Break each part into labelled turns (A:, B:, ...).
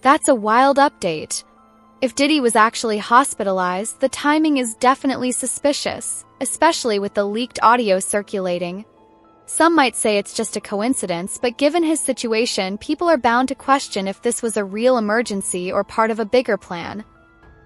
A: That's a wild update. If Diddy was actually hospitalized, the timing is definitely suspicious, especially with the leaked audio circulating. Some might say it's just a coincidence, but given his situation, people are bound to question if this was a real emergency or part of a bigger plan.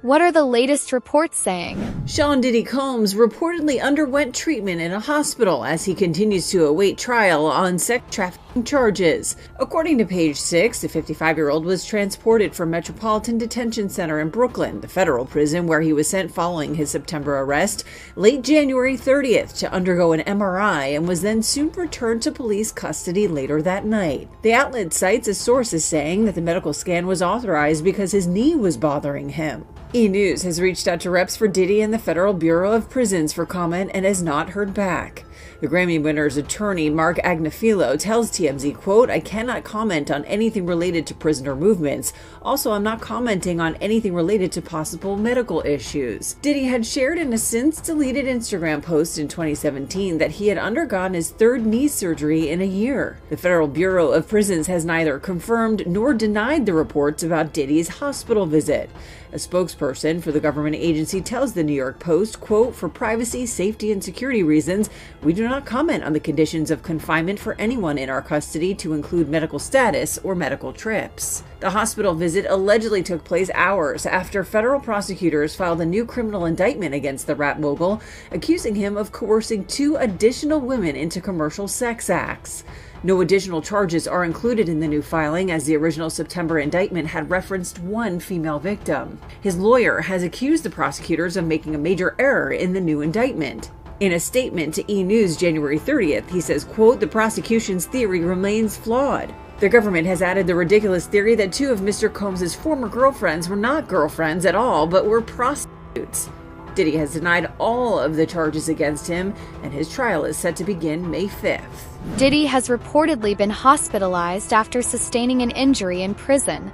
A: What are the latest reports saying?
B: Sean Diddy Combs reportedly underwent treatment in a hospital as he continues to await trial on sex trafficking charges. According to Page 6, the 55-year-old was transported from Metropolitan Detention Center in Brooklyn, the federal prison where he was sent following his September arrest, late January 30th to undergo an MRI and was then soon returned to police custody later that night. The outlet cites a source as saying that the medical scan was authorized because his knee was bothering him. E! News has reached out to reps for Diddy and the Federal Bureau of Prisons for comment and has not heard back. The Grammy winner's attorney, Mark Agnifilo, tells TMZ, quote, "I cannot comment on anything related to prisoner movements. Also, I'm not commenting on anything related to possible medical issues." Diddy had shared in a since-deleted Instagram post in 2017 that he had undergone his third knee surgery in a year. The Federal Bureau of Prisons has neither confirmed nor denied the reports about Diddy's hospital visit. A spokesperson for the government agency tells the New York Post, quote, "For privacy, safety, and security reasons, we do not comment on the conditions of confinement for anyone in our custody to include medical status or medical trips." The hospital visit allegedly took place hours after federal prosecutors filed a new criminal indictment against the rap mogul, accusing him of coercing 2 additional women into commercial sex acts. No additional charges are included in the new filing, as the original September indictment had referenced 1 female victim. His lawyer has accused the prosecutors of making a major error in the new indictment. In a statement to E! News January 30th, he says, quote, "The prosecution's theory remains flawed. The government has added the ridiculous theory that 2 of Mr. Combs' former girlfriends were not girlfriends at all, but were prostitutes." Diddy has denied all of the charges against him, and his trial is set to begin May 5th.
A: Diddy has reportedly been hospitalized after sustaining an injury in prison.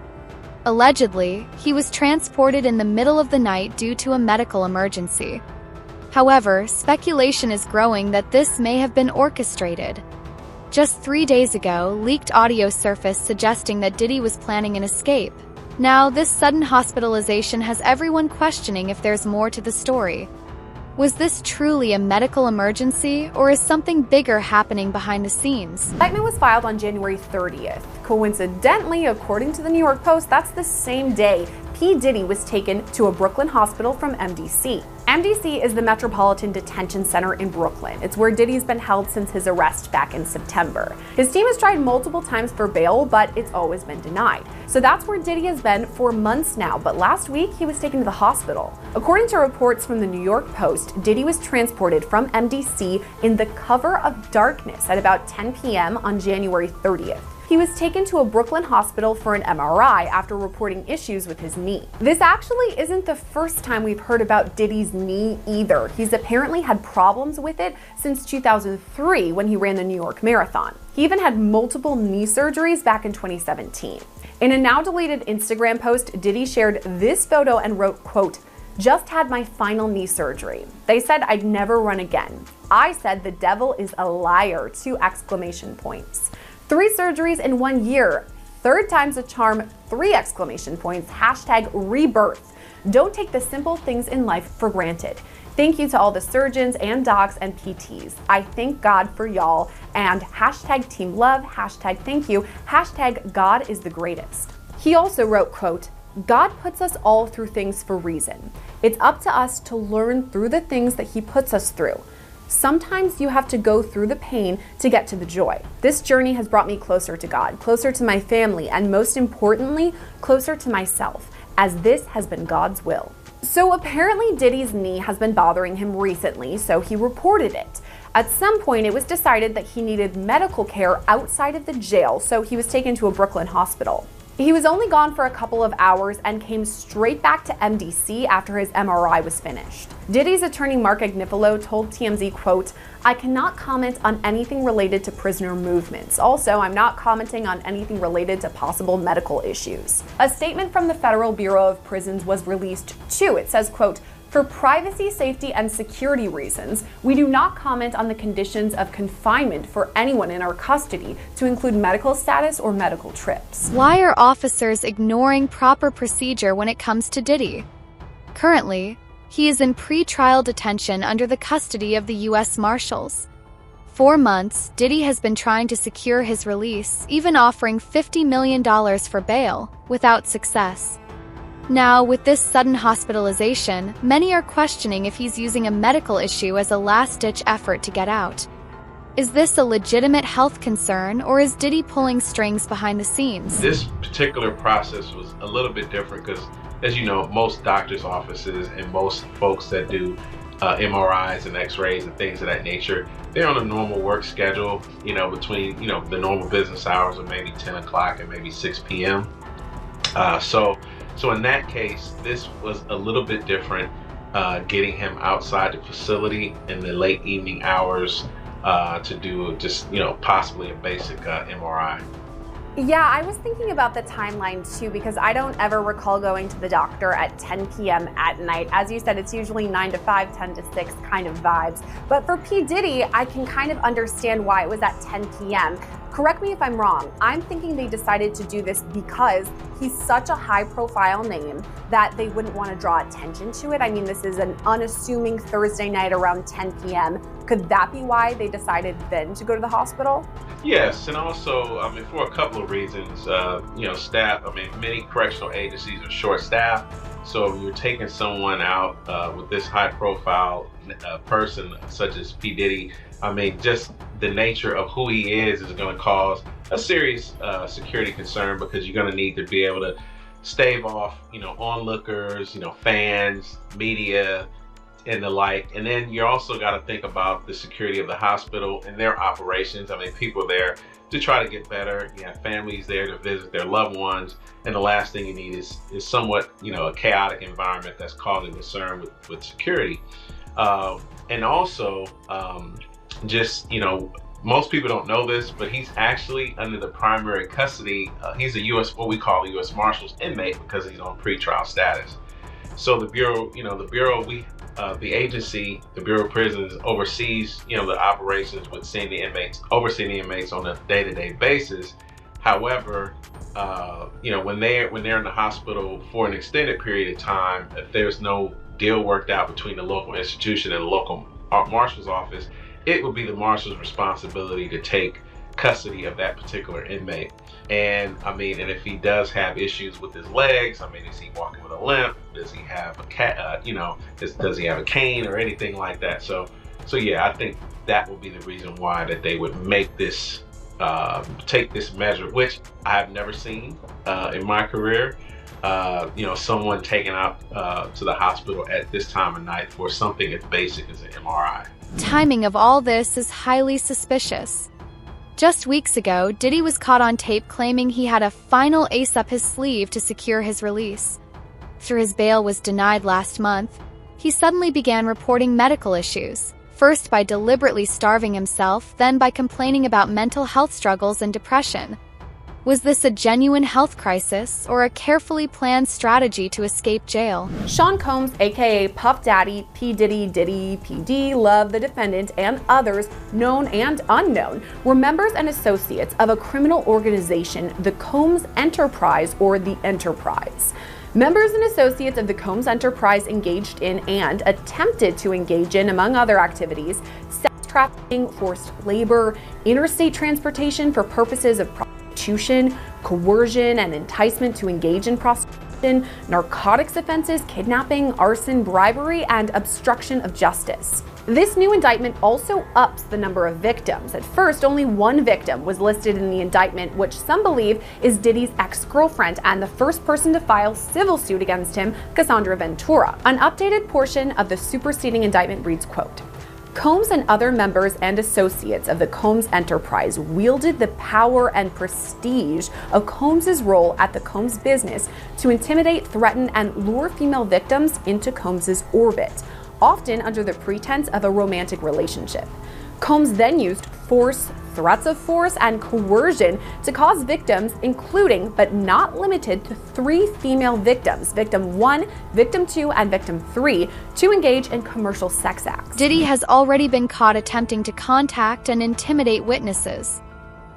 A: Allegedly, he was transported in the middle of the night due to a medical emergency. However, speculation is growing that this may have been orchestrated. Just 3 days ago, leaked audio surfaced suggesting that Diddy was planning an escape. Now, this sudden hospitalization has everyone questioning if there's more to the story. Was this truly a medical emergency, or is something bigger happening behind the scenes?
C: The indictment was filed on January 30th. Coincidentally, according to the New York Post, that's the same day P. Diddy was taken to a Brooklyn hospital from MDC. MDC is the Metropolitan Detention Center in Brooklyn. It's where Diddy's been held since his arrest back in September. His team has tried multiple times for bail, but it's always been denied. So that's where Diddy has been for months now, but last week he was taken to the hospital. According to reports from the New York Post, Diddy was transported from MDC in the cover of darkness at about 10 p.m. on January 30th. He was taken to a Brooklyn hospital for an MRI after reporting issues with his knee. This actually isn't the first time we've heard about Diddy's knee either. He's apparently had problems with it since 2003 when he ran the New York Marathon. He even had multiple knee surgeries back in 2017. In a now deleted Instagram post, Diddy shared this photo and wrote, quote, "Just had my final knee surgery. They said I'd never run again. I said the devil is a liar, 2 exclamation points. 3 surgeries in 1 year. 3rd time's a charm, 3 exclamation points. Hashtag rebirth. Don't take the simple things in life for granted. Thank you to all the surgeons and docs and PTs. I thank God for y'all. And hashtag team love, hashtag thank you, hashtag God is the greatest." He also wrote, quote, "God puts us all through things for a reason. It's up to us to learn through the things that he puts us through. Sometimes you have to go through the pain to get to the joy. This journey has brought me closer to God, closer to my family, and most importantly, closer to myself, as this has been God's will." So apparently Diddy's knee has been bothering him recently, so he reported it. At some point, it was decided that he needed medical care outside of the jail, so he was taken to a Brooklyn hospital. He was only gone for a couple of hours and came straight back to MDC after his MRI was finished. Diddy's attorney Mark Agnifilo told TMZ, quote, "I cannot comment on anything related to prisoner movements. Also, I'm not commenting on anything related to possible medical issues." A statement from the Federal Bureau of Prisons was released too. It says, quote, For privacy, safety, and security reasons, we do not comment on the conditions of confinement for anyone in our custody, to include medical status or medical trips.
A: Why are officers ignoring proper procedure when it comes to Diddy? Currently, he is in pre-trial detention under the custody of the U.S. Marshals. 4 months, Diddy has been trying to secure his release, even offering $50 million for bail, without success. Now, with this sudden hospitalization, many are questioning if he's using a medical issue as a last-ditch effort to get out. Is this a legitimate health concern, or is Diddy pulling strings behind the scenes?
D: This particular process was a little bit different because, as you know, most doctors' offices and most folks that do MRIs and x-rays and things of that nature, they're on a normal work schedule, between, the normal business hours of maybe 10 o'clock and maybe 6 p.m. So in that case, this was a little bit different, getting him outside the facility in the late evening hours to do just, possibly a basic MRI.
C: Yeah, I was thinking about the timeline too, because I don't ever recall going to the doctor at 10 p.m. at night. As you said, it's usually 9 to 5, 10 to 6 kind of vibes. But for P. Diddy, I can kind of understand why it was at 10 p.m. Correct me if I'm wrong. I'm thinking they decided to do this because he's such a high-profile name that they wouldn't want to draw attention to it. I mean, this is an unassuming Thursday night around 10 p.m. Could that be why they decided then to go to the hospital?
D: Yes, and also, for a couple of reasons, staff, many correctional agencies are short-staffed. So if you're taking someone out with this high-profile person such as P. Diddy, just the nature of who he is going to cause a serious security concern, because you're going to need to be able to stave off, onlookers, fans, media, and the like. And then you also got to think about the security of the hospital and their operations. People there to try to get better. You have families there to visit their loved ones. And the last thing you need is somewhat, a chaotic environment that's causing concern with security. And also, most people don't know this, but he's actually under the primary custody. He's a what we call a U.S. Marshals inmate, because he's on pretrial status. So the Bureau, the agency, the Bureau of Prisons oversees, the operations with overseeing the inmates on a day-to-day basis. However, when they're in the hospital for an extended period of time, if there's no deal worked out between the local institution and the local marshal's office, it would be the marshal's responsibility to take custody of that particular inmate. And and if he does have issues with his legs, is he walking with a limp? Does he have does he have a cane or anything like that? So yeah, I think that would be the reason why that they would make this, take this measure, which I have never seen in my career. Someone taken out to the hospital at this time of night for something as basic as an MRI.
A: Timing of all this is highly suspicious. Just weeks ago, Diddy was caught on tape claiming he had a final ace up his sleeve to secure his release. After his bail was denied last month, he suddenly began reporting medical issues, first by deliberately starving himself, then by complaining about mental health struggles and depression. Was this a genuine health crisis or a carefully planned strategy to escape jail?
C: Sean Combs, aka Puff Daddy, P. Diddy, Diddy, PD, Love, the defendant, and others, known and unknown, were members and associates of a criminal organization, the Combs Enterprise, or the Enterprise. Members and associates of the Combs Enterprise engaged in and attempted to engage in, among other activities, sex trafficking, forced labor, interstate transportation for purposes of prostitution, coercion and enticement to engage in prostitution, narcotics offenses, kidnapping, arson, bribery, and obstruction of justice. This new indictment also ups the number of victims. At first, only one victim was listed in the indictment, which some believe is Diddy's ex-girlfriend and the first person to file civil suit against him, Cassandra Ventura. An updated portion of the superseding indictment reads, quote, Combs and other members and associates of the Combs Enterprise wielded the power and prestige of Combs's role at the Combs business to intimidate, threaten, and lure female victims into Combs's orbit, often under the pretense of a romantic relationship. Combs then used force, threats of force, and coercion to cause victims, including but not limited to 3 female victims, victim 1, victim 2, and victim 3, to engage in commercial sex acts.
A: Diddy has already been caught attempting to contact and intimidate witnesses.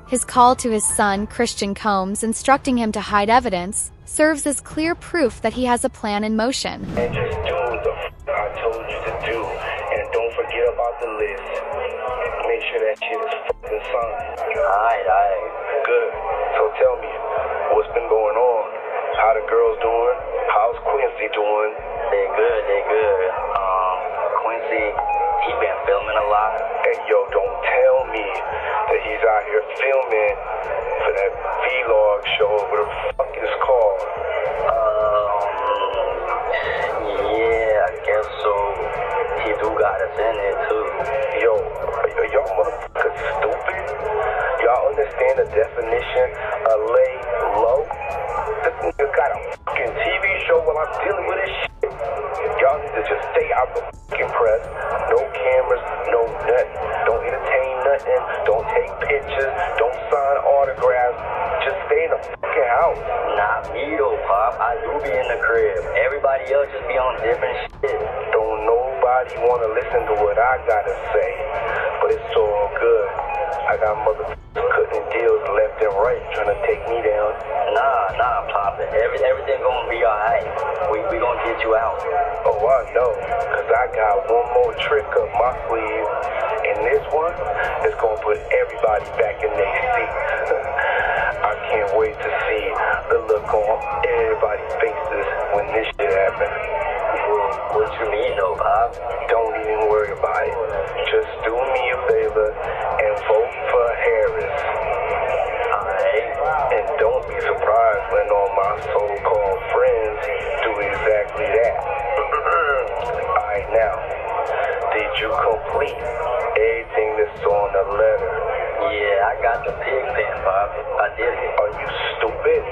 A: His call to his son, Christian Combs, instructing him to hide evidence, serves as clear proof that he has a plan in motion.
E: And just do the I told you to do, and don't forget about the list. Make sure that shit is fucking signed. Alright. Good. So tell me, what's been going on? How the girls doing? How's Quincy doing? They good. Quincy, he been filming a lot. Hey, yo, don't tell me that he's out here filming for that vlog show, what the fuck it's called. Yeah, I guess so. He do got us in it too. Yo, y'all motherfuckers stupid? Y'all understand the definition of lay low? This nigga got a fucking TV show while I'm dealing with this shit. Y'all need to just stay out the fucking press. No cameras, no nothing. Don't entertain nothing. Don't take pictures. Don't sign autographs. Just stay in the fucking house. Not me though, Pop. I do be in the crib. Everybody else just be on different shit. Don't nobody want to listen to what I gotta say. But it's all good. I got motherfuckers cutting deals left and right trying to take me down. Nah, Pop. Everything gonna be alright. We gonna get you out. Oh, I know. Cause I got one more trick up my sleeve. And this one is gonna put everybody back in their seat. I can't wait to see the look on everybody's faces when this shit happens. What you mean though, Pop? Don't even worry about it. Just do me a favor and vote for Harris. Alright? And don't be surprised when all my so-called friends do exactly that. Alright, now, did you complete everything that's on the letter? Yeah, I got the pig pen, Pop. I did it. Are you stupid?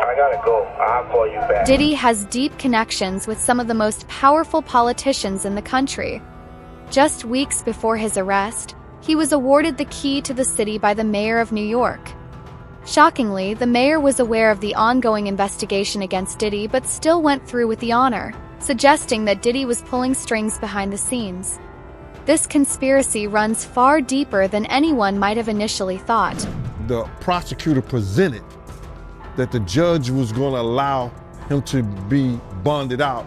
E: I gotta go. I'll call you back.
A: Diddy has deep connections with some of the most powerful politicians in the country. Just weeks before his arrest, he was awarded the key to the city by the mayor of New York. Shockingly, the mayor was aware of the ongoing investigation against Diddy but still went through with the honor, suggesting that Diddy was pulling strings behind the scenes. This conspiracy runs far deeper than anyone might have initially thought.
F: The prosecutor presented that the judge was going to allow him to be bonded out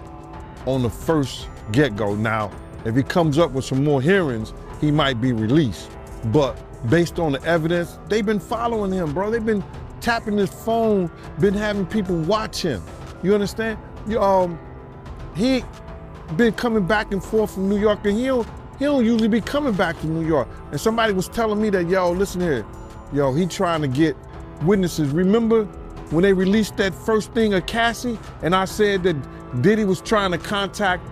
F: on the first get-go. Now, if he comes up with some more hearings, he might be released. But based on the evidence, they've been following him, bro. They've been tapping his phone, been having people watch him. You understand? He been coming back and forth from New York, and he don't usually be coming back to New York. And somebody was telling me that, yo, listen here, yo, he trying to get witnesses. Remember when they released that first thing of Cassie, and I said that Diddy was trying to contact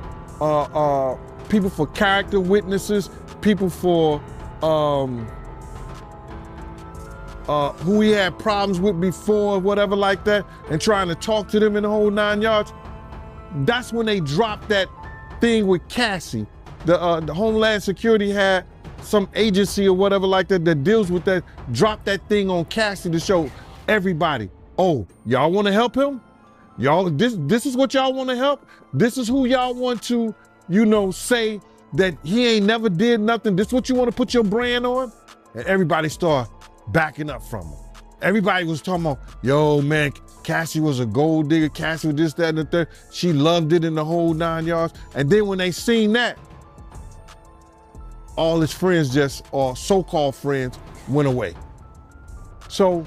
F: people for character witnesses, people for who he had problems with before, whatever like that, and trying to talk to them in the whole 9 yards. That's when they dropped that thing with Cassie. The Homeland Security had some agency or whatever like that that deals with that, dropped that thing on Cassie to show everybody, oh, y'all want to help him? Y'all, this is what y'all want to help? This is who y'all want to, you know, say that he ain't never did nothing. This is what you want to put your brand on? And everybody started backing up from him. Everybody was talking about, yo, man, Cassie was a gold digger. Cassie was this, that, and the third. She loved it in the whole 9 yards. And then when they seen that, all his friends or so-called friends, went away. So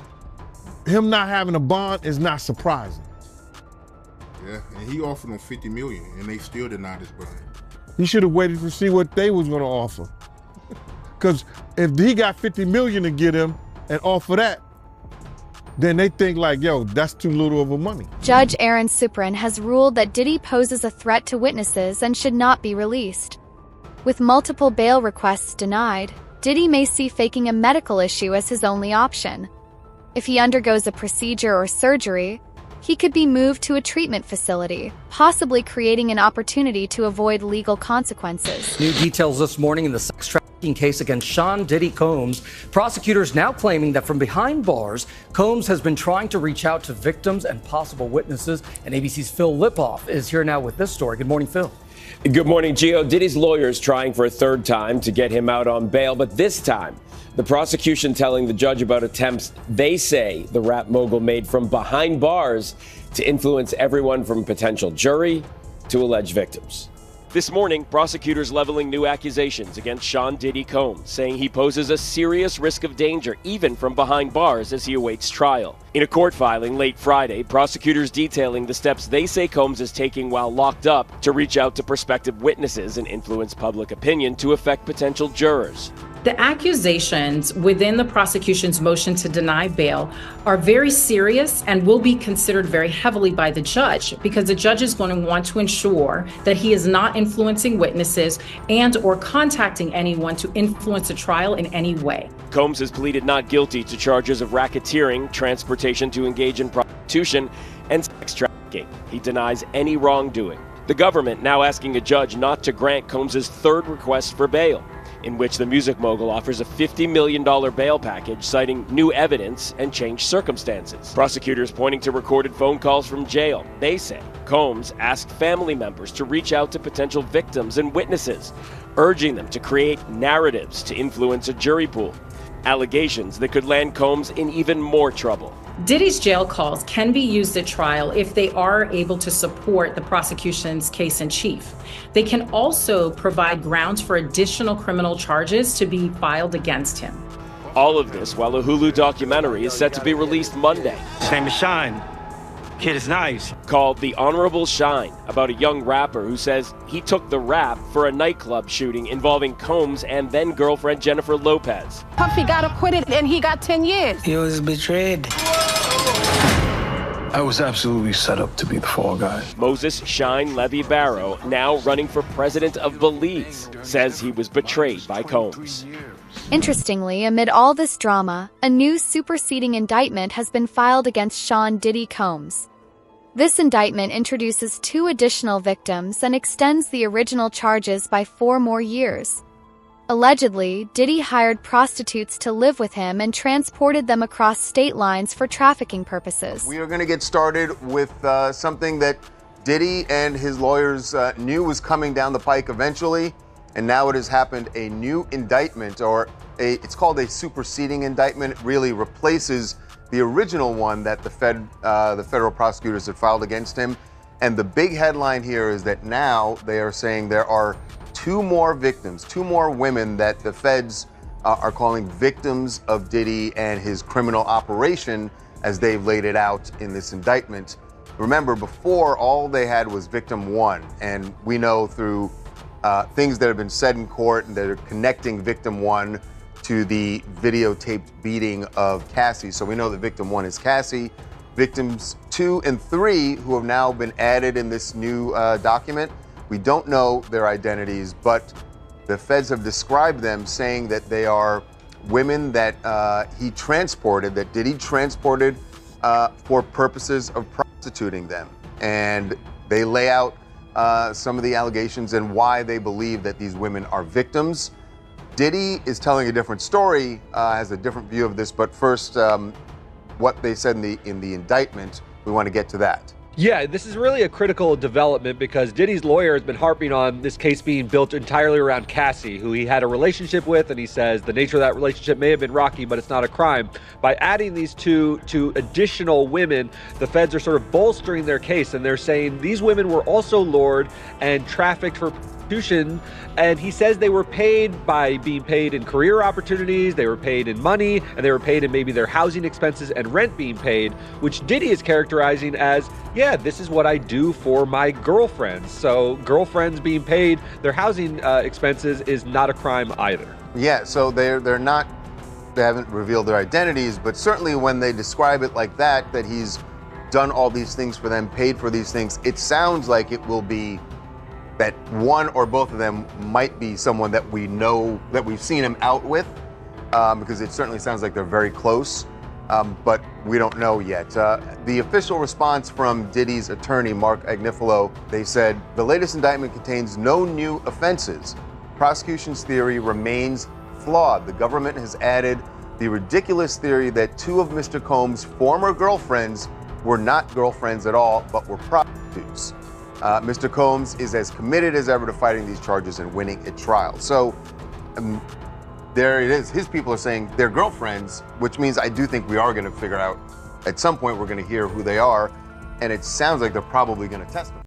F: him not having a bond is not surprising.
G: Yeah, and he offered them $50 million, and they still denied his bond.
F: He should have waited to see what they was gonna offer. Because if he got $50 million to get him and offer that, then they think like, yo, that's too little of a money.
A: Judge Aaron Supran has ruled that Diddy poses a threat to witnesses and should not be released. With multiple bail requests denied, Diddy may see faking a medical issue as his only option. If he undergoes a procedure or surgery, he could be moved to a treatment facility, possibly creating an opportunity to avoid legal consequences.
H: New details this morning in the sex trafficking case against Sean Diddy Combs. Prosecutors now claiming that from behind bars, Combs has been trying to reach out to victims and possible witnesses. And ABC's Phil Lipoff is here now with this story. Good morning, Phil.
I: Good morning, Gio. Diddy's lawyers trying for a third time to get him out on bail, but this time the prosecution telling the judge about attempts they say the rap mogul made from behind bars to influence everyone from potential jury to alleged victims. This morning, prosecutors leveling new accusations against Sean Diddy Combs, saying he poses a serious risk of danger even from behind bars as he awaits trial. In a court filing late Friday, prosecutors detailing the steps they say Combs is taking while locked up to reach out to prospective witnesses and influence public opinion to affect potential jurors.
J: The accusations within the prosecution's motion to deny bail are very serious and will be considered very heavily by the judge, because the judge is going to want to ensure that he is not influencing witnesses and or contacting anyone to influence a trial in any way.
I: Combs has pleaded not guilty to charges of racketeering, transportation to engage in prostitution, and sex trafficking. He denies any wrongdoing. The government now asking a judge not to grant Combs' third request for bail, in which the music mogul offers a $50 million bail package citing new evidence and changed circumstances. Prosecutors pointing to recorded phone calls from jail. They say Combs asked family members to reach out to potential victims and witnesses, urging them to create narratives to influence a jury pool. Allegations that could land Combs in even more trouble.
J: Diddy's jail calls can be used at trial if they are able to support the prosecution's case in chief. They can also provide grounds for additional criminal charges to be filed against him.
I: All of this while a Hulu documentary is set to be released Monday.
K: His name is Shine. Kid is nice.
I: Called The Honorable Shine, about a young rapper who says he took the rap for a nightclub shooting involving Combs and then girlfriend Jennifer Lopez.
L: Puffy got acquitted and he got 10 years.
K: He was betrayed.
M: I was absolutely set up to be the fall guy.
I: Moses Shine Levy Barrow, now running for president of Belize, says he was betrayed by Combs.
A: Interestingly, amid all this drama, a new superseding indictment has been filed against Sean Diddy Combs. This indictment introduces 2 additional victims and extends the original charges by 4 more years. Allegedly, Diddy hired prostitutes to live with him and transported them across state lines for trafficking purposes.
N: We are going to get started with something that Diddy and his lawyers knew was coming down the pike eventually, and now it has happened. A new indictment, it's called a superseding indictment. It really replaces the original one that the federal prosecutors had filed against him. And the big headline here is that now they are saying there are 2 more victims, 2 more women that the feds are calling victims of Diddy and his criminal operation, as they've laid it out in this indictment. Remember, before, all they had was victim 1, and we know through things that have been said in court and that are connecting victim 1 to the videotaped beating of Cassie. So we know that victim 1 is Cassie. Victims 2 and 3, who have now been added in this new document, we don't know their identities, but the feds have described them, saying that they are women that he transported, that Diddy transported for purposes of prostituting them. And they lay out some of the allegations and why they believe that these women are victims. Diddy is telling a different story, has a different view of this, but first, what they said in the indictment, we want to get to that.
O: Yeah, this is really a critical development because Diddy's lawyer has been harping on this case being built entirely around Cassie, who he had a relationship with, and he says the nature of that relationship may have been rocky, but it's not a crime. By adding these two additional women, the feds are sort of bolstering their case, and they're saying these women were also lured and trafficked for prostitution, and he says they were paid by being paid in career opportunities, they were paid in money, and they were paid in maybe their housing expenses and rent being paid, which Diddy is characterizing as, yeah, this is what I do for my girlfriends. So girlfriends being paid their housing expenses is not a crime either. Yeah, so they haven't revealed their identities, but certainly when they describe it like that he's done all these things for them, paid for these things, it sounds like it will be that one or both of them might be someone that we know, that we've seen him out with, because it certainly sounds like they're very close, but we don't know yet. The official response from Diddy's attorney, Mark Agnifilo, they said, the latest indictment contains no new offenses.
N: prosecution's theory remains flawed. The government has added the ridiculous theory that two of Mr. Combs' former girlfriends were not girlfriends at all, but were prostitutes. Mr. Combs is as committed as ever to fighting these charges and winning at trial. So there it is. His people are saying they're girlfriends, which means I do think we are going to figure out at some point we're going to hear who they are. And it sounds like they're probably going to testify.